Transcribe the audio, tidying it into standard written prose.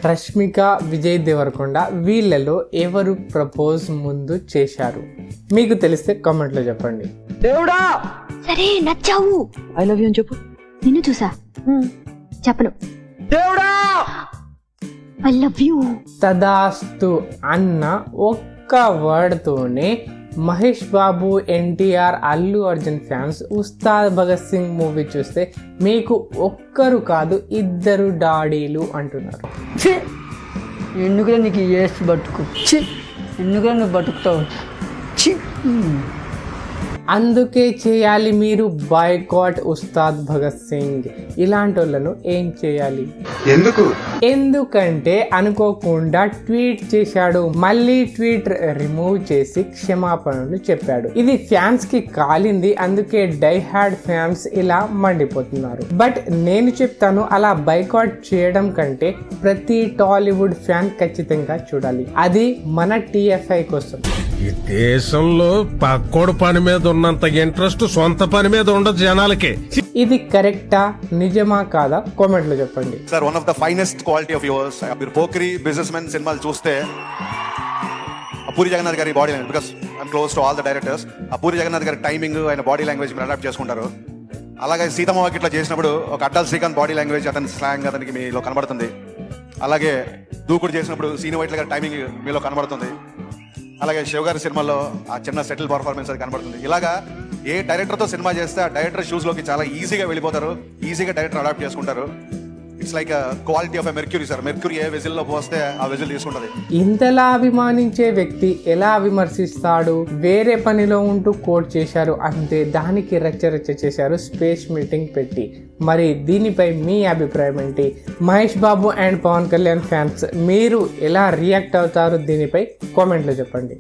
రష్మిక, విజయ్ దేవరకొండ వీళ్ళలో ఎవరు ప్రపోజ్ ముందు చేశారు? మీకు తెలిస్తే కామెంట్ లో చెప్పండి. దేవుడా సరే నచ్చావు, ఐ లవ్ యూ అని చెప్పు. నిన్ను చూసా చెప్పను. దేవుడా ఐ లవ్ యూ. తదాస్తు అన్న ఒక్క వర్డ్ తోనే మహేష్ బాబు, ఎన్టీఆర్, అల్లు అర్జున్ ఫ్యాన్స్ ఉస్తాద్ భగత్ సింగ్ మూవీ చూస్తే మీకు ఒక్కరు కాదు ఇద్దరు డాడీలు అంటున్నారు. ఎందుకురా నీకు ఏసు బతుకు, ఎందుకురా నువ్వు బతుకుతావు. అందుకే చేయాలి మీరు బాయ్కాట్ ఉస్తాద్ భగత్ సింగ్. ఇలాంటి వాళ్ళను ఏం చేయాలి? ఎందుకంటే అనుకోకుండా ట్వీట్ చేశాడు, మళ్ళీ ట్వీట్ రిమూవ్ చేసి క్షమాపణలు చెప్పాడు. ఇది ఫ్యాన్స్ కి కాలింది, అందుకే డై హార్డ్ ఫ్యాన్స్ ఇలా మండిపోతున్నారు. బట్ నేను చెప్తాను, అలా బాయ్కాట్ చేయడం కంటే ప్రతి టాలీవుడ్ ఫ్యాన్ ఖచ్చితంగా చూడాలి. అది మన TFI కోసం. ఈ దేశంలో పక్కోడు పని మీద ఉన్నంత ఇంట్రెస్ట్ సొంత పని మీద ఉండదు జనాలకి. ఇది కరెక్టా, నిజమా కాదా కామెంట్ లో చెప్పండి. Sir, one of the finest quality of yours. మీరు పోకిరి, బిజినెస్ మెన్ సినిమాలు చూస్తే పూరి జగన్నాథ్ గారి body language, because I'm close to all the directors, ఆ పూరి జగన్నాథ్ గారి టైమింగ్, ఆయన బాడీ లాంగ్వేజ్ మీరు అడాప్ట్ చేసుకుంటారు. అలాగే సీతమ్మకి ఇట్లా చేసినప్పుడు ఒక అడ్డాల్ శ్రీకాంత్ బాడీ లాంగ్వేజ్, అతని స్లాంగ్ అతనికి మీలో కనబడుతుంది. అలాగే దూకుడు చేసినప్పుడు సీను వైట్ల గారి టైమింగ్ మీలో కనబడుతుంది. అలాగే శివ గారి సినిమాలో ఆ చిన్న సెటిల్ పర్ఫార్మెన్స్ అది కనబడుతుంది. ఇలాగా ఏ డైరెక్టర్తో సినిమా చేస్తే ఆ డైరెక్టర్ షూస్లోకి చాలా ఈజీగా వెళ్ళిపోతారు, ఈజీగా డైరెక్టర్ అడాప్ట్ చేసుకుంటారు. It's like quality of a mercury sir. Mercury ఏ వెజిల్లో పోస్తే ఆ వెజిల్ తీసుకుంటుంది. ఇంతలా అభిమానించే వ్యక్తి ఎలా విమర్శిస్తాడు? వేరే పనిలో ఉంటూ కోట్ చేశారు అంతే, దానికి రచ్చ చేశారు స్పేస్ మీటింగ్ పెట్టి. మరి దీనిపై మీ అభిప్రాయం ఏంటి? మహేష్ బాబు అండ్ పవన్ కళ్యాణ్ ఫ్యాన్స్ మీరు ఎలా రియాక్ట్ అవుతారు? దీనిపై కామెంట్లో చెప్పండి.